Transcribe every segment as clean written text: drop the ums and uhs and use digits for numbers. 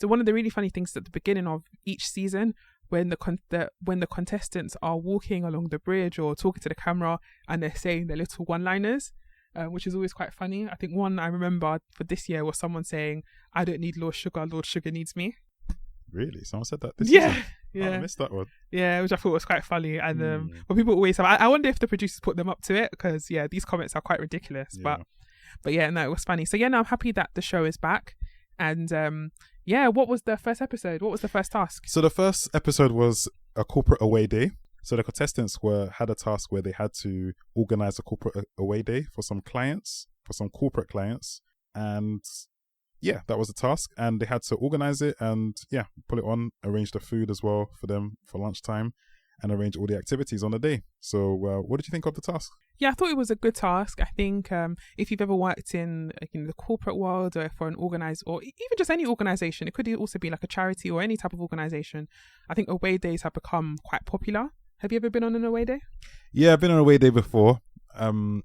So one of the really funny things at the beginning of each season, when the contestants are walking along the bridge or talking to the camera and they're saying their little one-liners, which is always quite funny. I think one I remember for this year was someone saying, "I don't need Lord Sugar needs me." Really? Someone said that this Yeah. season? Yeah. Oh, I missed that one. Yeah, which I thought was quite funny. And but people always have, I wonder if the producers put them up to it, because yeah, these comments are quite ridiculous. Yeah. But yeah, no, it was funny. So yeah, no, I'm happy that the show is back. And yeah, what was the first episode? What was the first task? So the first episode was a corporate away day. So the contestants had a task where they had to organize a corporate away day for some corporate clients. And yeah, that was the task. And they had to organize it and yeah, put it on, arrange the food as well for them for lunchtime, and arrange all the activities on the day. So what did you think of the task? Yeah, I thought it was a good task. I think if you've ever worked in the corporate world, or for an organized, or even just any organization, it could also be like a charity or any type of organization. I think away days have become quite popular. Have you ever been on an away day? Yeah, I've been on an away day before. I've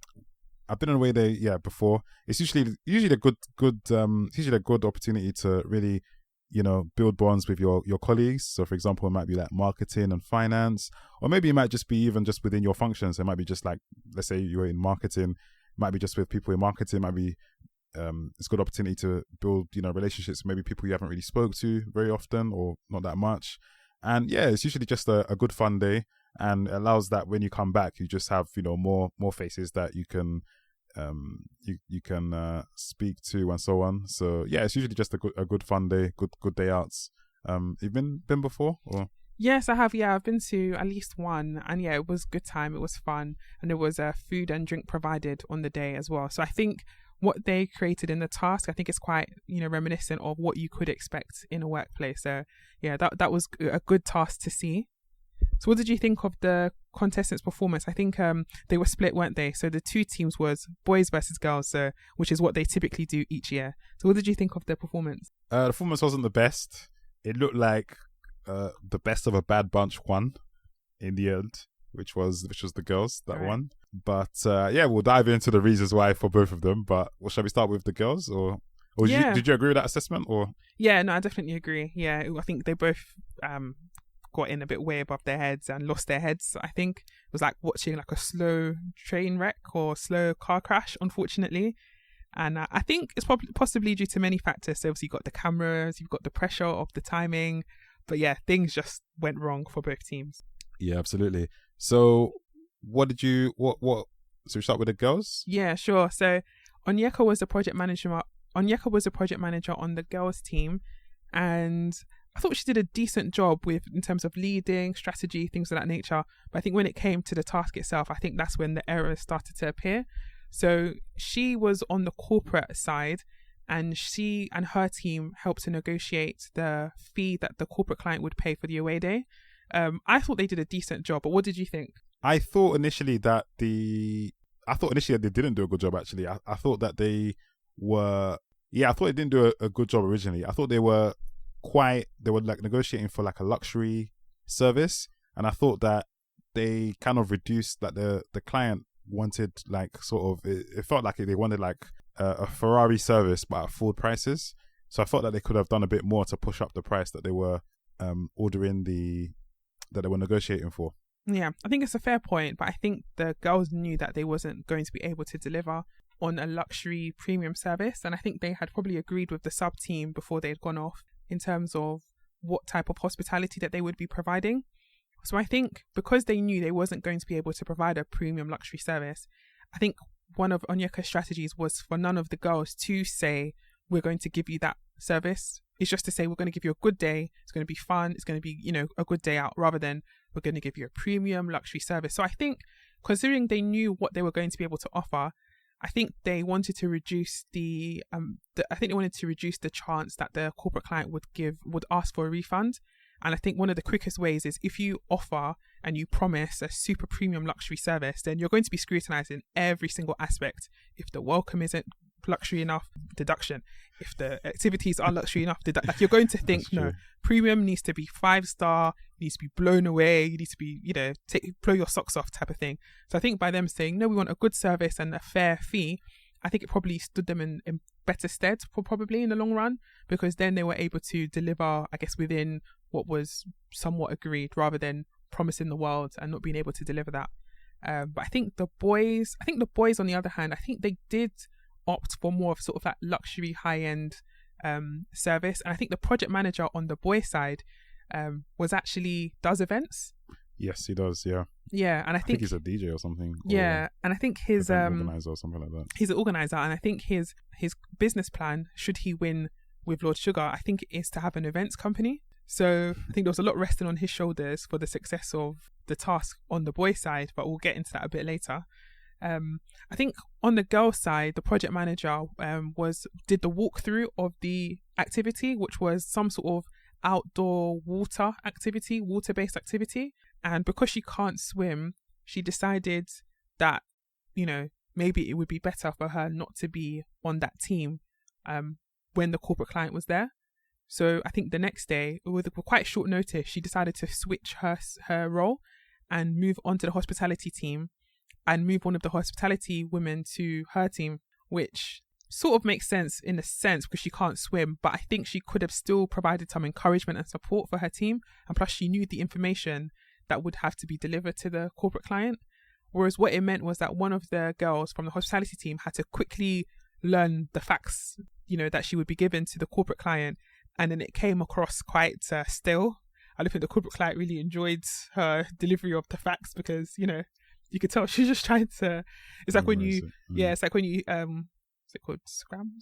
been on a away day, before. It's usually a good opportunity to really, build bonds with your colleagues. So for example, it might be like marketing and finance, or maybe it might just be even just within your functions. It might be just like, let's say you're in marketing, it might be just with people in marketing, it might be, it's a good opportunity to build, relationships, maybe people you haven't really spoke to very often or not that much. And yeah, it's usually just a good fun day, and it allows that when you come back, you just have, more faces that you can you can speak to and so on. So yeah, it's usually just a good fun day, good day outs. You've been before, or? Yes, I have. Yeah, I've been to at least one, and yeah, it was a good time. It was fun, and there was food and drink provided on the day as well. So I think what they created in the task, I think it's quite reminiscent of what you could expect in a workplace. So yeah, that was a good task to see. So what did you think of the contestants' performance? I think they were split, weren't they? So the two teams was boys versus girls, so which is what they typically do each year. So what did you think of their performance? The performance wasn't the best. It looked like the best of a bad bunch won in the end, which was the girls that won. But yeah, we'll dive into the reasons why for both of them. But shall we start with the girls, or yeah. Did you agree with that assessment, or? Yeah, no, I definitely agree. Yeah, I think they both got in a bit way above their heads and lost their heads. I think it was like watching like a slow train wreck or slow car crash, unfortunately. And I think it's possibly due to many factors. So obviously you've got the cameras, you've got the pressure of the timing, but yeah, things just went wrong for both teams. Yeah, absolutely. So what so we start with the girls? Yeah, sure. So Onyeka was a project manager on the girls team, and I thought she did a decent job in terms of leading, strategy, things of that nature. But I think when it came to the task itself, I think that's when the errors started to appear. So she was on the corporate side, and she and her team helped to negotiate the fee that the corporate client would pay for the away day. I thought they did a decent job, but what did you think? I thought initially that they didn't do a good job, actually. I thought that they didn't do a good job originally. I thought they were like negotiating for like a luxury service, and I thought that they kind of reduced that the client wanted like sort of, it felt like they wanted like a Ferrari service but at Ford prices. So I thought that they could have done a bit more to push up the price that they were that they were negotiating for. Yeah, I think it's a fair point, but I think the girls knew that they wasn't going to be able to deliver on a luxury premium service, and I think they had probably agreed with the sub team before they had gone off in terms of what type of hospitality that they would be providing. So I think because they knew they wasn't going to be able to provide a premium luxury service, I think one of Onyeka's strategies was for none of the girls to say, we're going to give you that service. It's just to say, we're going to give you a good day. It's going to be fun. It's going to be, a good day out, rather than we're going to give you a premium luxury service. So I think considering they knew what they were going to be able to offer, I think they wanted to reduce the chance that the corporate client would ask for a refund. And I think one of the quickest ways is if you offer and you promise a super premium luxury service, then you're going to be scrutinized in every single aspect. If the welcome isn't luxury enough, deduction. If the activities are luxury enough, like you're going to think, no, premium needs to be 5-star, needs to be blown away, you need to be, blow your socks off type of thing. So I think by them saying, no, we want a good service and a fair fee, I think it probably stood them in better stead, probably in the long run, because then they were able to deliver, I guess, within what was somewhat agreed, rather than promising the world and not being able to deliver that. But I think the boys on the other hand, I think they did opt for more of sort of that luxury high-end service. And I think the project manager on the boys side does events. Yes, he does. Yeah. Yeah, and I think he's a DJ or something. Yeah, and I think his organizer or something like that. He's an organizer, and I think his business plan, should he win with Lord Sugar, I think is to have an events company. So I think there was a lot resting on his shoulders for the success of the task on the boy side, but we'll get into that a bit later. I think on the girl side, the project manager did the walkthrough of the activity, which was some sort of outdoor water-based activity. And because she can't swim, she decided that, maybe it would be better for her not to be on that team when the corporate client was there. So I think the next day, with quite short notice, she decided to switch her role and move on to the hospitality team and move one of the hospitality women to her team, which sort of makes sense in a sense because she can't swim, but I think she could have still provided some encouragement and support for her team. And plus she knew the information that would have to be delivered to the corporate client. Whereas what it meant was that one of the girls from the hospitality team had to quickly learn the facts, that she would be given to the corporate client. And then it came across quite stale. I don't think the corporate client really enjoyed her delivery of the facts because, you could tell she's just trying to, it's like when you, it's like when you, what's it called? Scrum?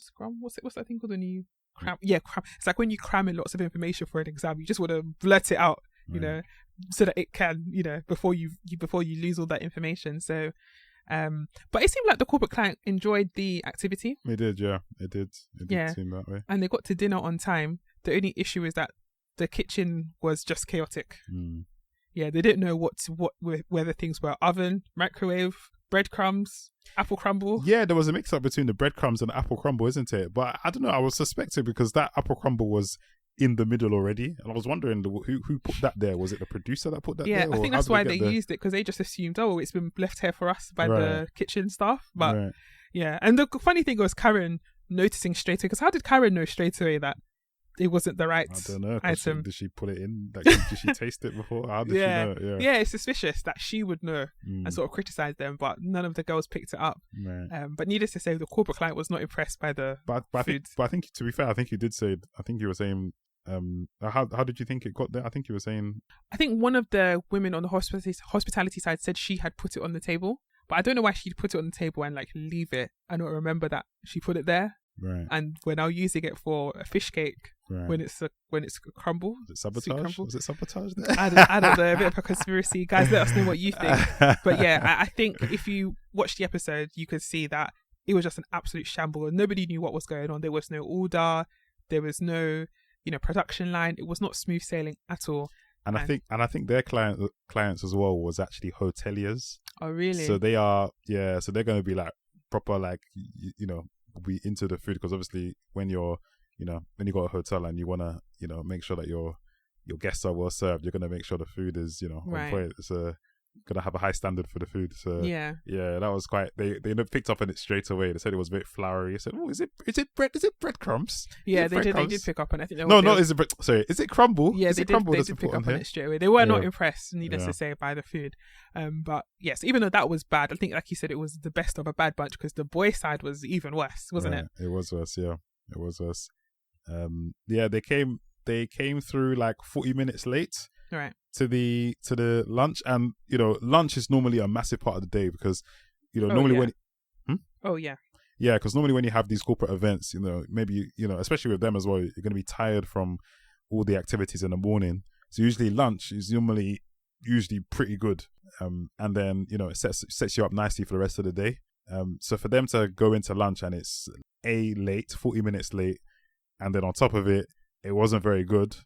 What's that thing called when you cram? Yeah, cram. It's like when you cram in lots of information for an exam, you just want to blurt it out, so that it can, before you lose all that information. So, but it seemed like the corporate client enjoyed the activity. It did, yeah. It did seem that way. And they got to dinner on time. The only issue is that the kitchen was just chaotic. Yeah, they didn't know whether things were oven, microwave, breadcrumbs, apple crumble. Yeah, there was a mix up between the breadcrumbs and the apple crumble, isn't it? But I don't know, I was suspecting because that apple crumble was in the middle already, and I was wondering who put that there. Was it the producer that put that there? Yeah, I think that's why they used it, because they just assumed, it's been left here for us by the kitchen staff. But yeah, and the funny thing was Karen noticing straight away, because how did Karen know straight away that it wasn't the right I don't know, item? Did she put it in? Like, did she taste it before? How did she know? Yeah, it's suspicious that she would know and sort of criticize them, but none of the girls picked it up. But needless to say, the corporate client was not impressed by the food. I think, to be fair, I think you did say, I think you were saying, how did you think it got there? I think you were saying, I think one of the women on the hospitality side said she had put it on the table, but I don't know why she'd put it on the table and leave it. I don't remember that she put it there. Right. And we're now using it for a fish cake when it's a crumble. Is it sabotage? Was it sabotage? I don't know, a bit of a conspiracy. Guys, let us know what you think. But yeah, I think if you watch the episode, you could see that it was just an absolute shambles. Nobody knew what was going on. There was no order. There was no, production line. It was not smooth sailing at all. And I think their clients as well was actually hoteliers. Oh, really? So they are, so they're going to be proper, be into the food, because obviously when you're when you got a hotel and you want to make sure that your guests are well served, you're going to make sure the food is on point. It's gonna have a high standard for the food. So yeah, that was quite, they picked up on it straight away. They said it was a bit flowery. I said, is it breadcrumbs? Yeah, they did pick up on it. I think is it crumble? Yeah, they did pick up on it straight away. They were not impressed, needless to say, by the food. But yes, even though that was bad, I think, like you said, it was the best of a bad bunch, because the boy side was even worse, wasn't it? It was worse. Yeah, it was worse. They came through 40 minutes late. Right. To the lunch, and lunch is normally a massive part of the day, because normally because normally when you have these corporate events, maybe especially with them as well, you're going to be tired from all the activities in the morning, so usually lunch is usually pretty good, and then it sets you up nicely for the rest of the day. So for them to go into lunch and it's late, 40 minutes late, and then on top of it wasn't very good.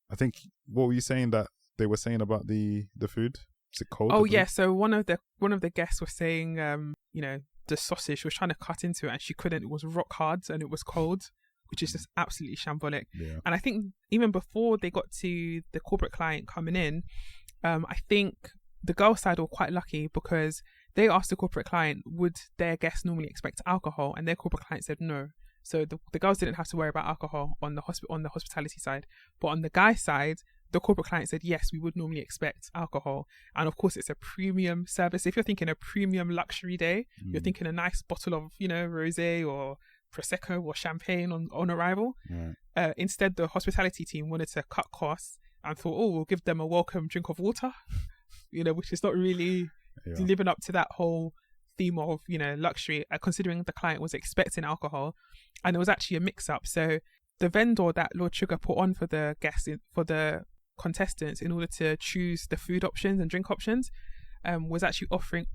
I think, what were you saying that they were saying about the food? Is it cold? Oh yeah, so one of the guests was saying, the sausage, she was trying to cut into it and she couldn't. It was rock hard and it was cold, which is just absolutely shambolic. Yeah. And I think even before they got to the corporate client coming in, I think the girl side were quite lucky, because they asked the corporate client, would their guests normally expect alcohol? And their corporate client said no. So the girls didn't have to worry about alcohol on the hospitality side. But on the guy side, the corporate client said, yes, we would normally expect alcohol. And of course, it's a premium service. If you're thinking a premium luxury day, you're thinking a nice bottle of, rosé or Prosecco or champagne on arrival. Instead, the hospitality team wanted to cut costs and thought, we'll give them a welcome drink of water, which is not really living up to that whole theme of, luxury, considering the client was expecting alcohol. And it was actually a mix-up. So the vendor that Lord Sugar put on for the guests, for the contestants, in order to choose the food options and drink options, was actually offering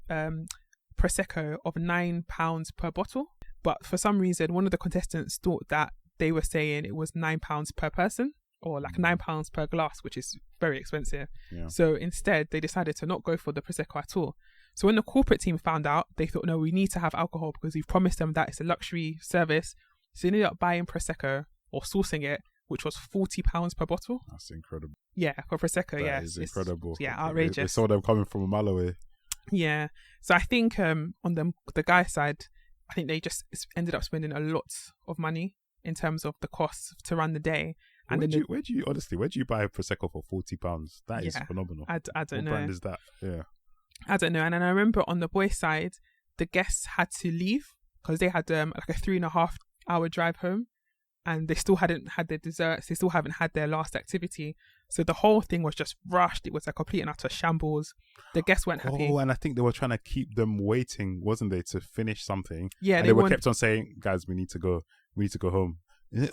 Prosecco of £9 per bottle. But for some reason, one of the contestants thought that they were saying it was £9 per person, or like £9 per glass, which is very expensive. So instead, they decided to not go for the Prosecco at all. So when the corporate team found out, they thought, no, we need to have alcohol because we've promised them that it's a luxury service. So they ended up buying Prosecco or sourcing it, which was £40 per bottle. That's incredible. Yeah, for Prosecco, that is incredible. Outrageous. They saw them coming from a mile away. Yeah. So I think on the guy side, I think they just ended up spending a lot of money in terms of the costs to run the day. And where do you buy a Prosecco for £40? That is phenomenal. I don't know. What brand is that? Yeah. I don't know. And then I remember on the boys' side, the guests had to leave because they had like a 3.5 hour drive home, and they still hadn't had their desserts. They still haven't had their last activity. So the whole thing was just rushed. It was a complete and utter shambles. The guests weren't happy. Oh, and I think they were trying to keep them waiting, wasn't they, to finish something? Yeah, and they were kept on saying, guys, we need to go home.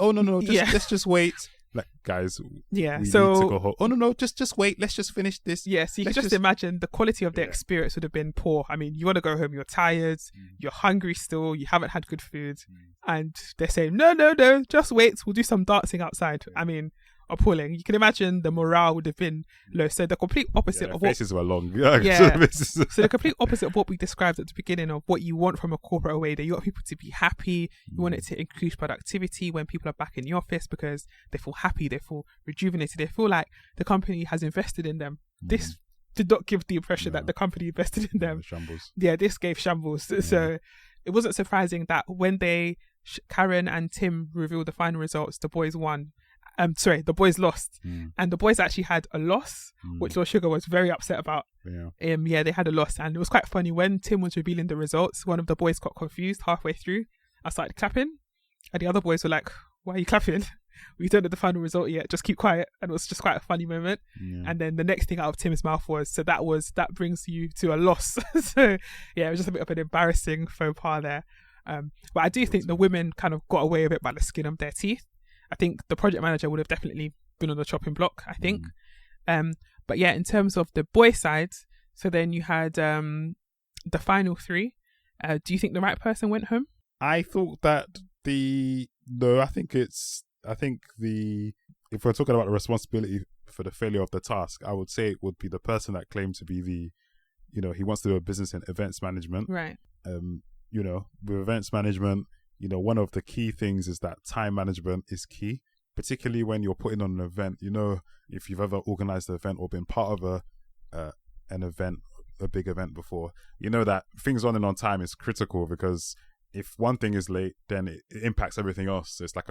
Oh, no, let's just wait. Like, guys, we need to go home. Oh, no, just wait. Let's just finish this. Yeah, so you can just imagine the quality of the experience would have been poor. I mean, you want to go home, you're tired, you're hungry still, you haven't had good food, and they're saying, no, just wait, we'll do some dancing outside. I mean, appalling. You can imagine the morale would have been low. So the complete opposite of what faces were long. So the complete opposite of what we described at the beginning of what you want from a corporate away day. You want people to be happy. You want it to increase productivity when people are back in the office because they feel happy, they feel rejuvenated, they feel like the company has invested in them. This did not give the impression that the company invested in them. Shambles. Yeah, this gave shambles. So it wasn't surprising that when Karen and Tim revealed the final results, the boys won. The boys lost, and the boys actually had a loss, which Lord Sugar was very upset about. They had a loss, and it was quite funny when Tim was revealing the results. One of the boys got confused halfway through. I started clapping, and the other boys were like, "Why are you clapping? We don't know the final result yet. Just keep quiet." And it was just quite a funny moment. And then the next thing out of Tim's mouth was, "So that brings you to a loss." So yeah, it was just a bit of an embarrassing faux pas there. But I do think the women kind of got away a bit by the skin of their teeth. I think the project manager would have definitely been on the chopping block, I think. But yeah, in terms of the boy side, so then you had the final three. Do you think the right person went home? I thought that if we're talking about the responsibility for the failure of the task, I would say it would be the person that claimed to be he wants to do a business in events management. Right. With events management, one of the key things is that time management is key, particularly when you're putting on an event. If you've ever organized an event or been part of an event, a big event before, that things running on time is critical, because if one thing is late, then it impacts everything else. So it's like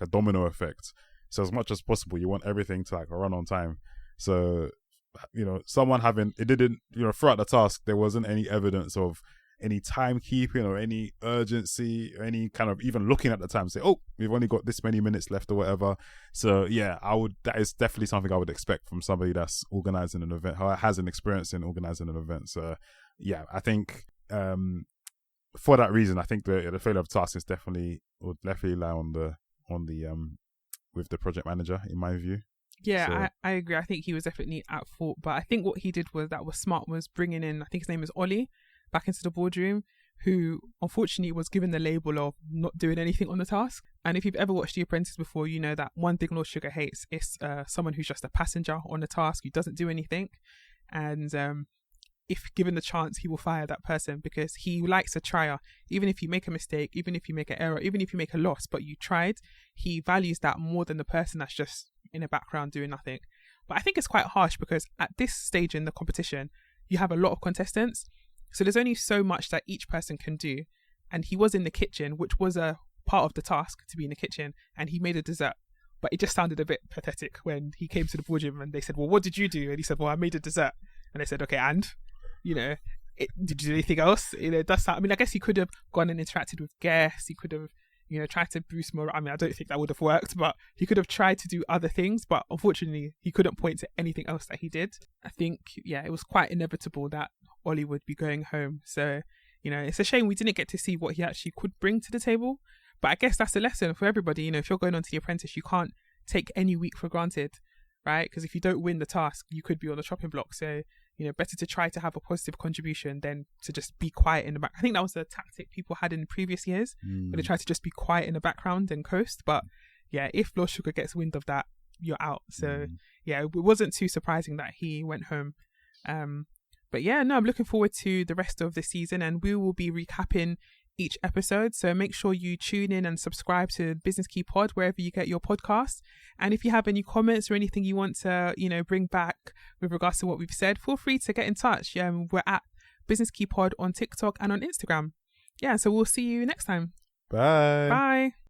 a domino effect. So as much as possible, you want everything to run on time. So, someone throughout the task, there wasn't any evidence of any timekeeping or any urgency or any kind of even looking at the time, say, oh, we've only got this many minutes left or whatever. So yeah, that is definitely something I would expect from somebody that's organizing an event, or has an experience in organizing an event. So yeah, I think for that reason, I think the failure of task would definitely lie on the with the project manager, in my view. Yeah, So- I agree. I think he was definitely at fault, but I think what he did that was smart, was bringing in, I think his name is Ollie, back into the boardroom, who unfortunately was given the label of not doing anything on the task. And if you've ever watched The Apprentice before, you know that one thing Lord Sugar hates is someone who's just a passenger on the task, who doesn't do anything. And if given the chance, he will fire that person, because he likes a trier. Even if you make a mistake, even if you make an error, even if you make a loss, but you tried, he values that more than the person that's just in the background doing nothing. But I think it's quite harsh, because at this stage in the competition, you have a lot of contestants. So there's only so much that each person can do. And he was in the kitchen, which was a part of the task, to be in the kitchen, and he made a dessert. But it just sounded a bit pathetic when he came to the boardroom and they said, well, what did you do? And he said, well, I made a dessert. And they said, okay, and, did you do anything else? Does that, I mean, I guess he could have gone and interacted with guests. He could have, tried to boost morale. I mean, I don't think that would have worked, but he could have tried to do other things. But unfortunately, he couldn't point to anything else that he did. I think, it was quite inevitable that Ollie would be going home. So, it's a shame we didn't get to see what he actually could bring to the table. But I guess that's a lesson for everybody. If you're going on to The Apprentice, you can't take any week for granted, right? Because if you don't win the task, you could be on the chopping block. So, better to try to have a positive contribution than to just be quiet in the back. I think that was a tactic people had in previous years, where they tried to just be quiet in the background and coast. But if Lord Sugar gets wind of that, you're out. So it wasn't too surprising that he went home. But I'm looking forward to the rest of the season, and we will be recapping each episode. So make sure you tune in and subscribe to Business Key Pod wherever you get your podcasts. And if you have any comments or anything you want to, bring back with regards to what we've said, feel free to get in touch. We're at Business Key Pod on TikTok and on Instagram. So we'll see you next time. Bye. Bye.